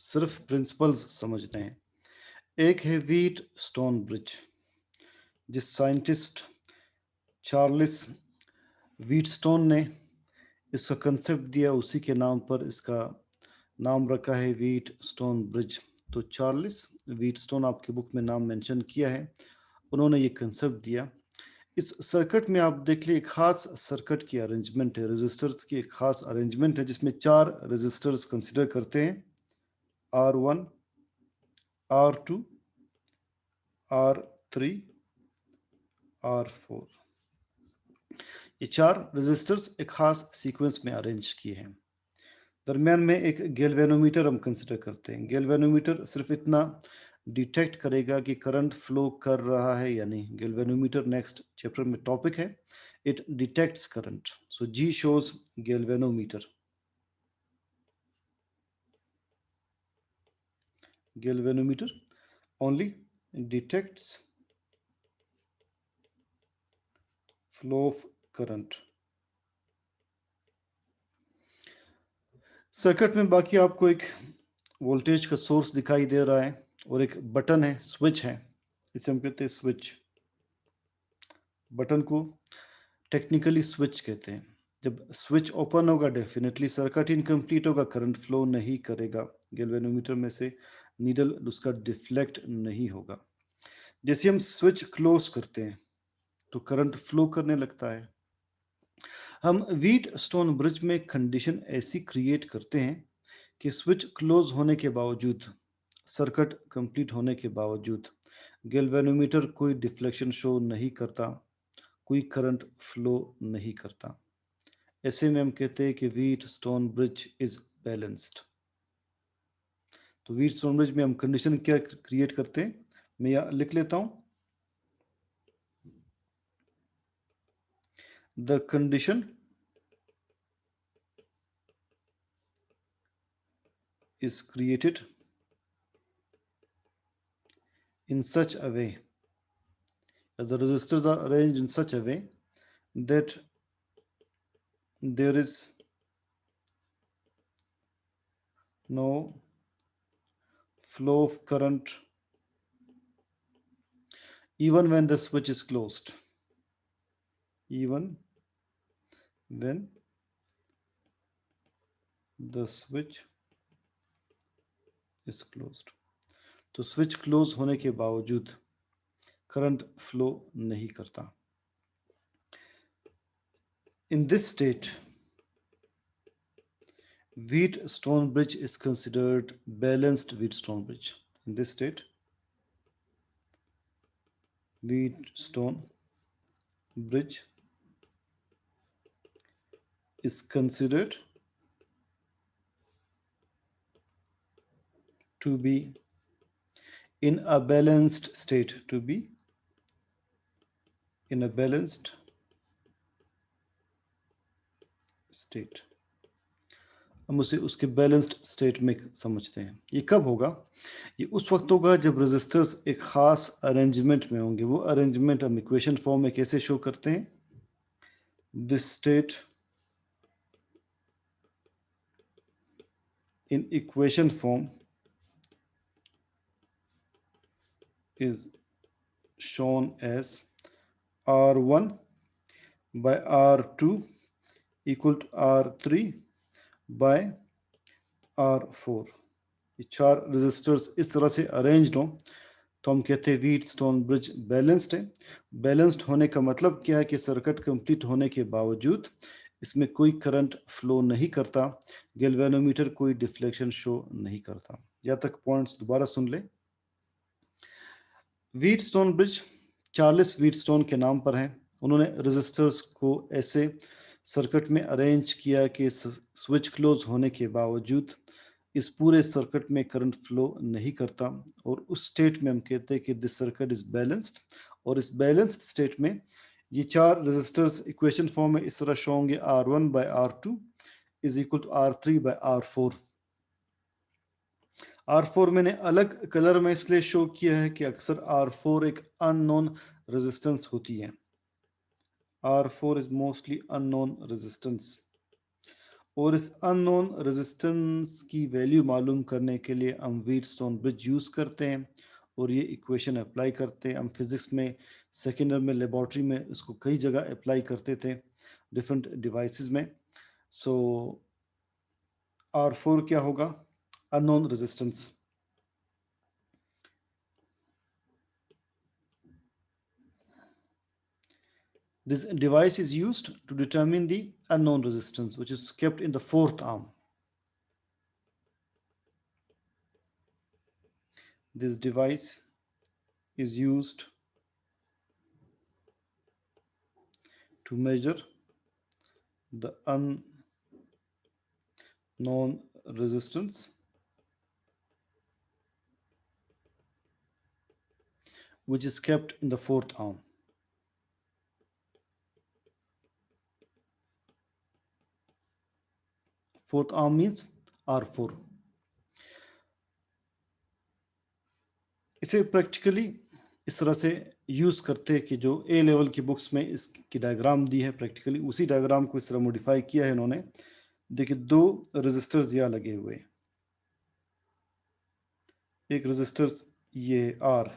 सिर्फ प्रिंसिपल्स समझने हैं। एक है व्हीट स्टोन ब्रिज, जिस साइंटिस्ट चार्ल्स व्हीटस्टोन ने इसका कंसेप्ट दिया, उसी के नाम पर इसका नाम रखा है व्हीट स्टोन ब्रिज। तो चार्ल्स व्हीटस्टोन आपकी बुक में नाम मेंशन किया है, उन्होंने ये कंसेप्ट दिया। इस सर्किट में आप देख लिए एक खास सर्किट की अरेंजमेंट है, रेजिस्टर्स की एक खास अरेंजमेंट है, जिसमें 4 रेजिस्टर्स कंसिडर करते हैं, R1, R2, R3, R4। ये 4 रेजिस्टर्स एक खास सीक्वेंस में अरेंज किए हैं। दरमियान में एक गैल्वेनोमीटर हम कंसिडर करते हैं। गैल्वेनोमीटर सिर्फ इतना डिटेक्ट करेगा कि करंट फ्लो कर रहा है या नहीं। गैल्वेनोमीटर नेक्स्ट चैप्टर में टॉपिक है, it detects current. So G shows galvanometer. Galvanometer only detects flow of current। Circuit में बाकी आपको एक वोल्टेज का सोर्स दिखाई दे रहा है और एक बटन है, स्विच है, इसे हम कहते हैं स्विच। बटन को टेक्निकली स्विच कहते हैं। जब स्विच ओपन होगा डेफिनेटली सर्किट इनकम्प्लीट होगा, करंट फ्लो नहीं करेगा, गैल्वेनोमीटर में से नीडल उसका डिफ्लेक्ट नहीं होगा। जैसे हम स्विच क्लोज करते हैं तो करंट फ्लो करने लगता है। हम व्हीट स्टोन ब्रिज में कंडीशन ऐसी क्रिएट करते हैं कि स्विच क्लोज होने के बावजूद, सर्किट कंप्लीट होने के बावजूद गैल्वेनोमीटर कोई डिफ्लेक्शन शो नहीं करता, कोई करंट फ्लो नहीं करता। ऐसे में हम कहते हैं कि wheat stone bridge is balanced. तो व्हीट स्टोन ब्रिज में हम कंडीशन क्या क्रिएट करते हैं, मैं यहाँ लिख लेता हूँ। The condition is created in such a way, the resistors are arranged in such a way that there is no flow of current even when the switch is closed. Even when the switch is closed। तो switch close होने के बावजूद current flow नहीं करता। In this state, Wheatstone bridge is considered balanced Wheatstone bridge. In this state, Wheatstone bridge is considered to be in a balanced state, to be in a balanced state। हम उसे उसके balanced state में समझते हैं। ये कब होगा? ये उस वक्त होगा जब रेजिस्टर्स एक खास अरेंजमेंट में होंगे। वो अरेंजमेंट हम इक्वेशन फॉर्म में कैसे शो करते हैं? This state in equation form is shown as R1 by R2 equal to R3 by R4। ये 4 रेजिस्टर्स इस तरह से अरेंज्ड हो तो हम कहते हैं व्हीटस्टोन ब्रिज बैलेंस्ड है। बैलेंस्ड होने का मतलब क्या है कि सर्किट कंप्लीट होने के बावजूद इसमें कोई करंट फ्लो नहीं करता, गैल्वेनोमीटर कोई डिफ्लेक्शन शो नहीं करता। यहाँ तक पॉइंट्स दोबारा सुन ले। व्हीटस्टोन ब्रिज चार्ल्स व्हीटस्टोन के नाम पर है। उन्होंने रेजिस्टर्स को ऐसे सर्किट में अरेंज किया कि स्विच क्लोज होने के बावजूद इस पूरे सर्किट में करंट फ्लो नहीं करता, और उस स्टेट में हम कहते हैं कि दिस सर्किट इज बैलेंस्ड। और इस बैलेंस्ड स्टेट में ये 4 रेजिस्टर्स इक्वेशन फॉर्म में इस तरह शो होंगे, R1 by R2 is equal to R3 by R4। R4 मैंने अलग कलर में इसलिए शो किया है कि अक्सर R4 एक अननोन रेजिस्टेंस होती है। R4 is mostly unknown resistance, और इस अननोन रेजिस्टेंस की वैल्यू मालूम करने के लिए हम व्हीटस्टोन ब्रिज यूज़ करते हैं और ये इक्वेशन अप्लाई करते हैं। हम फिज़िक्स में सेकेंड ईयर में लेबॉर्ट्री में इसको कई जगह अप्लाई करते थे डिफरेंट डिवाइसेस में। सो R4 क्या होगा? Unknown resistance. This device is used to determine the unknown resistance, which is kept in the fourth arm. This device is used to measure the unknown resistance, which is kept in the fourth arm. Fourth arm means R4. इसे practically इस तरह से use करते हैं कि जो ए level की books में इसकी डायग्राम दी है, प्रैक्टिकली उसी डायग्राम को इस तरह मॉडिफाई किया है इन्होंने। देखिए 2 रेजिस्टर्स यहाँ लगे हुए हैं। एक रेजिस्टर्स ये है R,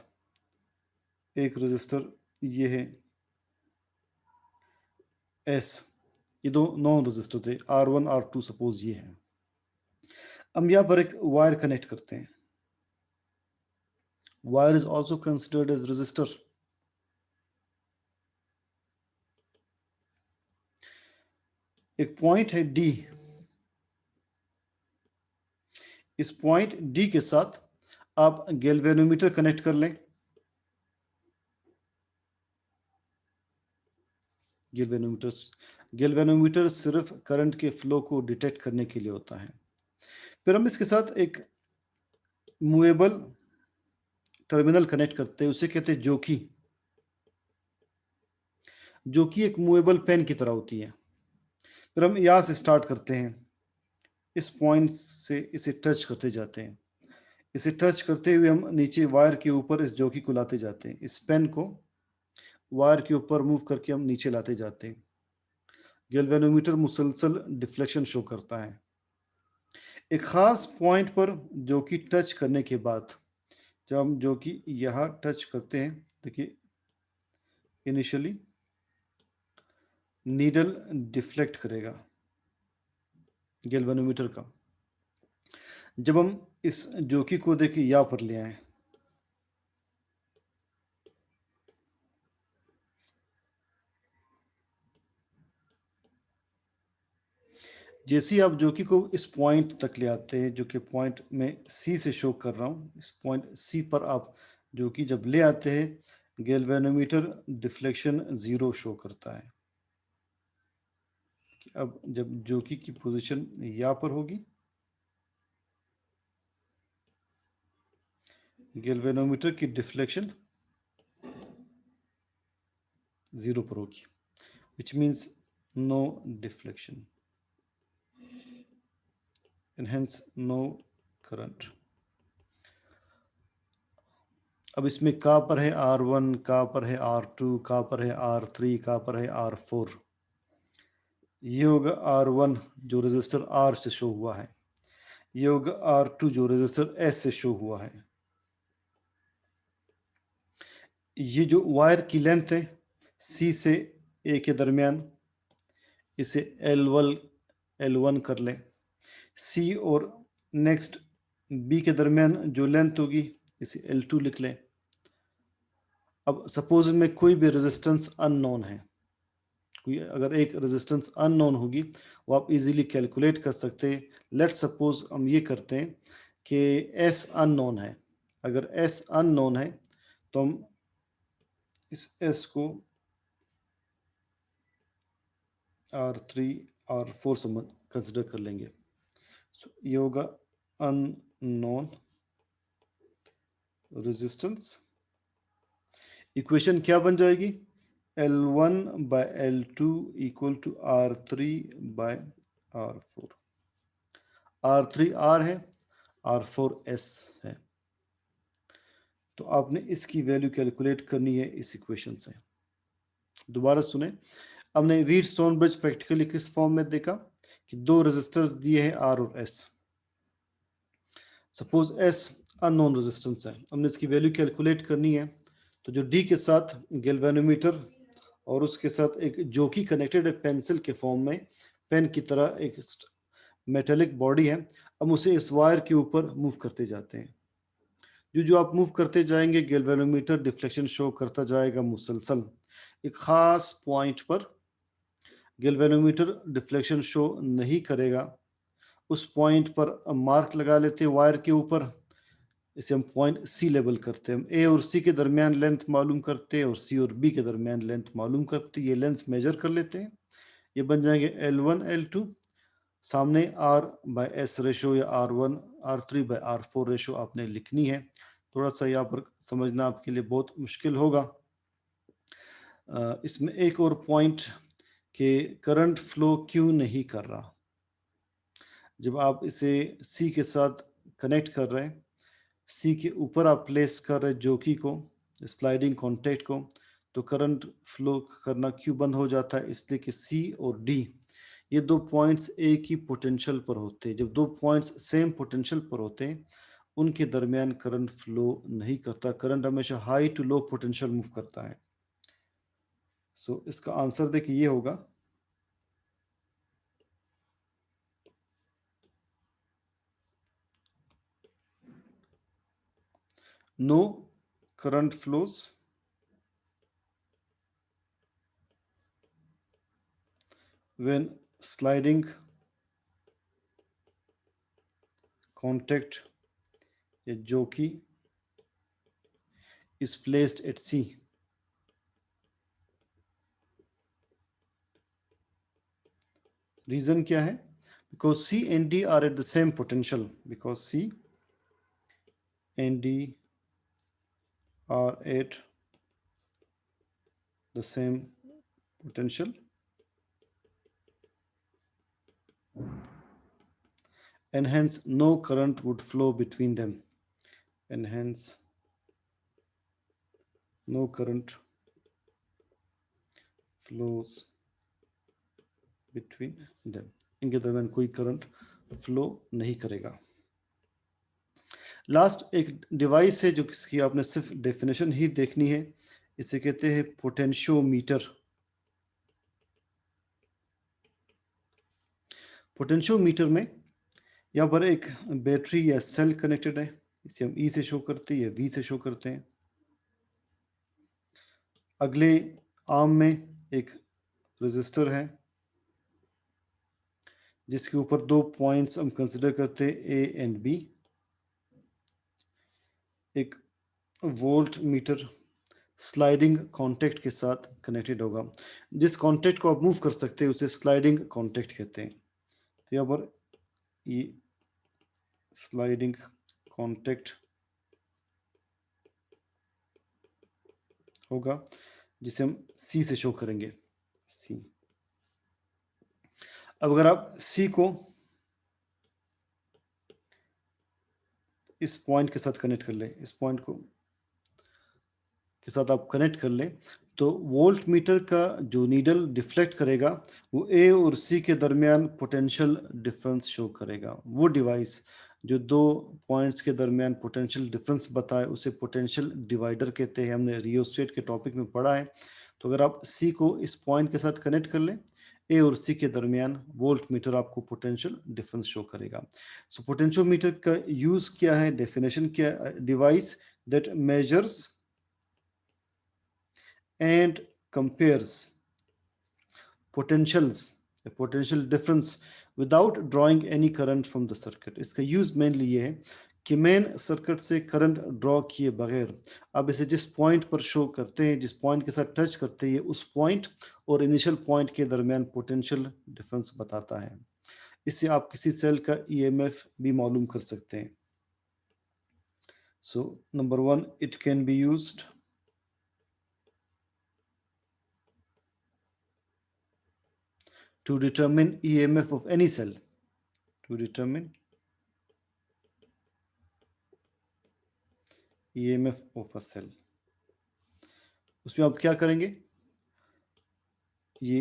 एक रेजिस्टर ये है S। ये दो नॉन रेजिस्टर्स है, R1 R2 सपोज ये है। हम यहाँ पर एक वायर कनेक्ट करते हैं। Wire is also considered as resistor. एक पॉइंट है D, इस पॉइंट D के साथ आप गैल्वेनोमीटर कनेक्ट कर लें। गैल्वेनोमीटर सिर्फ करंट के फ्लो को डिटेक्ट करने के लिए होता है। फिर हम इसके साथ एक मूवेबल टर्मिनल कनेक्ट करते हैं, उसे कहते हैं जोकी। जोकी एक मूवेबल पेन की तरह होती है। फिर हम यहाँ से स्टार्ट करते हैं, इस पॉइंट से इसे टच करते जाते हैं। इसे टच करते हुए हम नीचे वायर के ऊपर इस जोकी को लाते जाते हैं। इस पेन को वायर के ऊपर मूव करके हम नीचे लाते जाते हैं। गैल्वेनोमीटर मुसलसल डिफ्लेक्शन शो करता है। एक ख़ास पॉइंट पर जोकी टच करने के बाद जब हम जोकी यहाँ टच करते हैं, देखिए इनिशियली नीडल डिफ्लेक्ट करेगा गैल्वेनोमीटर का। जब हम इस जोकी को देखिए यहाँ पर ले आए, जैसे ही आप जोकी को इस पॉइंट तक ले आते हैं, जो कि पॉइंट में सी से शो कर रहा हूँ, इस पॉइंट सी पर आप जोकी जब ले आते हैं, गैल्वेनोमीटर डिफ्लेक्शन 0 शो करता है। अब जब जोकी की पोजीशन यहाँ पर होगी, गैल्वेनोमीटर की डिफ्लेक्शन 0 पर होगी, which means no deflection and hence no current. अब इसमें कहाँ पर है R1, कहाँ पर है R2, कहाँ पर है R3, कहाँ पर है R4। ये होगा R1 जो रजिस्टर R से शो हुआ है, ये होगा R2 जो रजिस्टर S से शो हुआ है। ये जो वायर की लेंथ है C से A के दरमियान, इसे L1 कर लें। C और नेक्स्ट B के दरमियान जो लेंथ होगी इसे L2 लिख लें। अब सपोज में कोई भी रेजिस्टेंस अननोन है, कोई अगर एक रेजिस्टेंस अननोन होगी वो आप इजीली कैलकुलेट कर सकते हैं। लेट सपोज हम ये करते हैं कि S अननोन है। अगर S अननोन है तो हम इस S को R3 R4 समझ कंसिडर कर लेंगे। ये होगा अननोन रेजिस्टेंस। इक्वेशन क्या बन जाएगी? L1 by L2 equal to R3 by R4। R3 R है, R4 S है। तो आपने इसकी वैल्यू कैलकुलेट करनी है इस इक्वेशन से। दोबारा सुने, हमने व्हीटस्टोन ब्रिज प्रैक्टिकली किस फॉर्म में देखा कि दो रेजिस्टर्स दिए हैं आर और S. Suppose S unknown resistance है, हमने इसकी वैल्यू कैलकुलेट करनी है। तो जो डी के साथ गैल्वेनोमीटर और उसके साथ एक जोकी कनेक्टेड है पेंसिल के फॉर्म में, पेन की तरह एक मेटेलिक बॉडी है, हम उसे इस वायर के ऊपर मूव करते जाते हैं। जो जो आप मूव करते जाएंगे गैल्वेनोमीटर डिफ्लेक्शन शो करता जाएगा मुसलसल। एक खास पॉइंट पर गैल्वेनोमीटर डिफ्लेक्शन शो नहीं करेगा। उस पॉइंट पर मार्क लगा लेते हैं वायर के ऊपर, इसे हम पॉइंट सी लेबल करते हैं। ए और सी के दरमियान लेंथ मालूम करते हैं और सी और बी के दरमियान लेंथ मालूम करते हैं। ये लेंथ मेजर कर लेते हैं, ये बन जाएंगे L1 L2। सामने R बाय S रेशो या R1 R3 bye R4 ratio आपने लिखनी है। थोड़ा सा यहाँ पर समझना आपके लिए बहुत मुश्किल होगा। इसमें एक और पॉइंट कि करंट फ्लो क्यों नहीं कर रहा। जब आप इसे C के साथ कनेक्ट कर रहे हैं, सी के ऊपर आप प्लेस कर रहे जोकी को, स्लाइडिंग कॉन्टैक्ट को, तो करंट फ्लो करना क्यों बंद हो जाता है? इसलिए कि सी और डी ये दो पॉइंट्स एक ही पोटेंशियल पर होते हैं। जब दो पॉइंट्स सेम पोटेंशियल पर होते हैं उनके दरमियान करंट फ्लो नहीं करता। करंट हमेशा high to low potential move करता है। सो इसका आंसर देखिए ये होगा, no current flows when sliding contact या jockey is placed at C। Reason क्या है? Because C and D are at the same potential, because C and D are at the same potential and hence no current would flow between them, and hence no current flows between them। इनके दरमियान कोई current flow नहीं करेगा। Last एक device है जो किसकी आपने सिर्फ डेफिनेशन ही देखनी है। इसे कहते हैं पोटेंशियोमीटर। पोटेंशियोमीटर में यहाँ पर एक बैटरी या सेल कनेक्टेड है, इसे हम ई से शो करते हैं या वी से शो करते हैं। अगले आर्म में एक रेजिस्टर है जिसके ऊपर दो पॉइंट्स हम कंसिडर करते हैं ए एंड बी। एक वोल्ट मीटर स्लाइडिंग कॉन्टैक्ट के साथ कनेक्टेड होगा। जिस कॉन्टैक्ट को आप मूव कर सकते हैं उसे स्लाइडिंग कॉन्टैक्ट कहते हैं। तो यहाँ पर ये स्लाइडिंग कॉन्टैक्ट होगा जिसे हम सी से शो करेंगे, सी। अब अगर आप सी को इस पॉइंट के साथ कनेक्ट कर लें, इस पॉइंट को के साथ आप कनेक्ट कर लें, तो वोल्ट मीटर का जो नीडल डिफ्लेक्ट करेगा वो ए और सी के दरमियान पोटेंशियल डिफरेंस शो करेगा। वो डिवाइस जो दो पॉइंट्स के दरमियान पोटेंशियल डिफरेंस बताए उसे पोटेंशियल डिवाइडर कहते हैं। हमने रियोस्टेट के टॉपिक में पढ़ा है। तो अगर आप सी को इस पॉइंट के साथ कनेक्ट कर लें, ए और सी के दरमियान वोल्ट मीटर आपको पोटेंशियल डिफरेंस शो करेगा। सो पोटेंशियोमीटर का यूज क्या है, डेफिनेशन क्या? Device that measures and compares potentials, a potential difference without drawing any current from the circuit। इसका यूज मेनली ये है कि मेन सर्किट से करंट ड्रॉ किए बगैर आप इसे जिस पॉइंट पर शो करते हैं, जिस पॉइंट के साथ टच करते हैं, उस पॉइंट और इनिशियल पॉइंट के दरमियान पोटेंशियल डिफरेंस बताता है। इससे आप किसी सेल का ईएमएफ भी मालूम कर सकते हैं। So number 1, it can be used to determine EMF of any cell, to determine EMF of a cell। उसमें आप क्या करेंगे, ये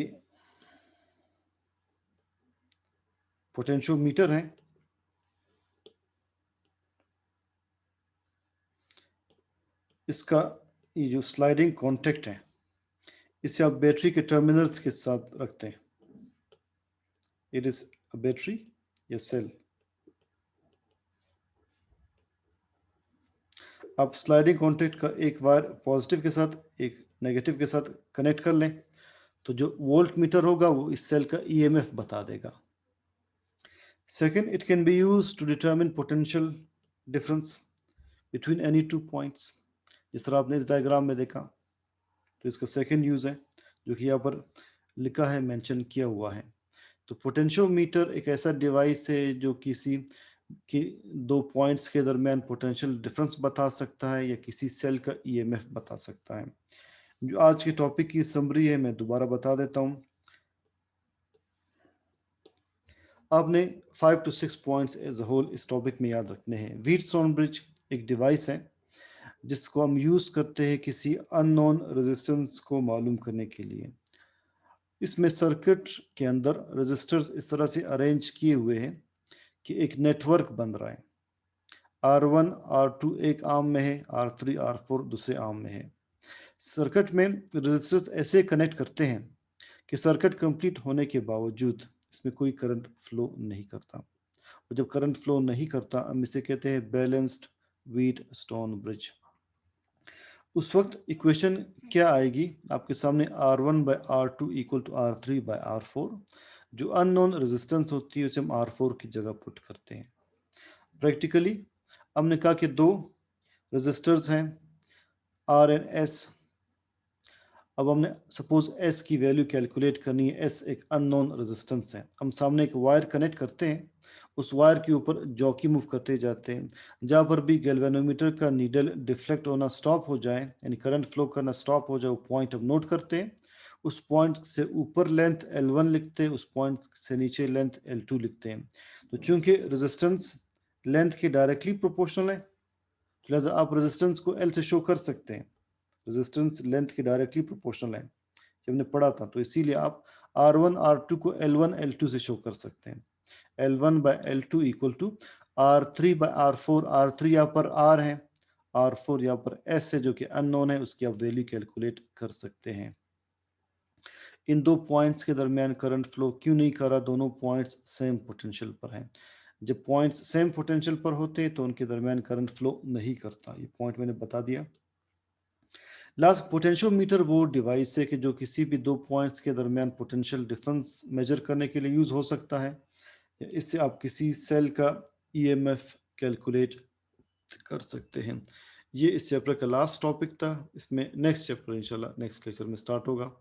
पोटेंशियोमीटर है, इसका ये जो स्लाइडिंग कॉन्टैक्ट है, इसे आप बैटरी के टर्मिनल्स के साथ रखते हैं। इट इज अ बैटरी या सेल। आप स्लाइडिंग कॉन्टैक्ट का एक वायर पॉजिटिव के साथ एक नेगेटिव के साथ कनेक्ट कर लें, तो जो वोल्ट मीटर होगा वो इस सेल का ईएमएफ बता देगा। Second, it can be use to determine potential difference between any two points. जिस तरह आपने इस डायग्राम में देखा, तो इसका सेकेंड यूज है जो कि यहाँ पर लिखा है, मेंशन किया हुआ है। तो पोटेंशियोमीटर एक ऐसा डिवाइस है जो किसी कि दो पॉइंट्स के दरमियान पोटेंशियल डिफरेंस बता सकता है या किसी सेल का ईएमएफ बता सकता है। जो आज के टॉपिक की समरी है मैं दोबारा बता देता हूँ। आपने 5 to 6 points as a whole इस टॉपिक में याद रखने हैं। व्हीटस्टोन ब्रिज एक डिवाइस है जिसको हम यूज करते हैं किसी अननोन रेजिस्टेंस को मालूम करने के लिए। इसमें सर्किट के अंदर रेजिस्टर्स इस तरह से अरेंज किए हुए हैं कि एक नेटवर्क बन रहा है। R1 R2 एक आर्म में है, R3 R4 दूसरे आर्म में है। सर्किट में रेजिस्टर्स ऐसे कनेक्ट करते हैं कि सर्किट कंप्लीट होने के बावजूद इसमें कोई करंट फ्लो नहीं करता। और जब करंट फ्लो नहीं करता, हम इसे कहते हैं बैलेंस्ड व्हीटस्टोन ब्रिज। उस वक्त इक्वेशन क्या आएगी आपके सामने, R1/R2 इक्वल टू R3/R4। जो अननोन रेजिस्टेंस होती है उसे हम R4 की जगह पुट करते हैं। प्रैक्टिकली हमने कहा कि दो रेजिस्टर्स हैं R एंड S। अब हमने सपोज S की वैल्यू कैलकुलेट करनी है। S एक अननोन रेजिस्टेंस है। हम सामने एक वायर कनेक्ट करते हैं, उस वायर के ऊपर जॉकी मूव करते जाते हैं। जहाँ पर भी गैल्वेनोमीटर का नीडल डिफ्लेक्ट होना स्टॉप हो जाए, यानी करंट फ्लो करना स्टॉप हो जाए, वो पॉइंट हम नोट करते हैं। उस पॉइंट से ऊपर लेंथ L1 लिखते हैं, उस पॉइंट से नीचे लेंथ L2 लिखते हैं। तो चूंकि रेजिस्टेंस लेंथ के डायरेक्टली प्रोपोर्शनल है, लिहाजा आप रेजिस्टेंस को L से शो कर सकते हैं। रेजिस्टेंस लेंथ के डायरेक्टली प्रोपोर्शनल है, ये हमने पढ़ा था। तो इसीलिए आप R1 R2 को L1 L2 से शो कर सकते हैं। L1/L2 equal to R3/R4। R3 यहाँ पर R है, R4 यहाँ पर S है जो कि अननोन है, उसकी आप वैल्यू कैलकुलेट कर सकते हैं। इन दो पॉइंट्स के दरमियान करंट फ्लो क्यों नहीं कर रहा? दोनों पॉइंट्स सेम पोटेंशियल पर हैं। जब पॉइंट्स सेम पोटेंशियल पर होते हैं तो उनके दरमियान करंट फ्लो नहीं करता। ये पॉइंट मैंने बता दिया। लास्ट, पोटेंशियोमीटर वो डिवाइस है कि जो किसी भी दो पॉइंट्स के दरमियान पोटेंशियल डिफरेंस मेजर करने के लिए यूज हो सकता है। इससे आप किसी सेल का ईएमएफ कैलकुलेट कर सकते हैं। ये इस चैप्टर का लास्ट टॉपिक था। इसमें नेक्स्ट चैप्टर इंशाल्लाह नेक्स्ट लेक्चर में स्टार्ट होगा।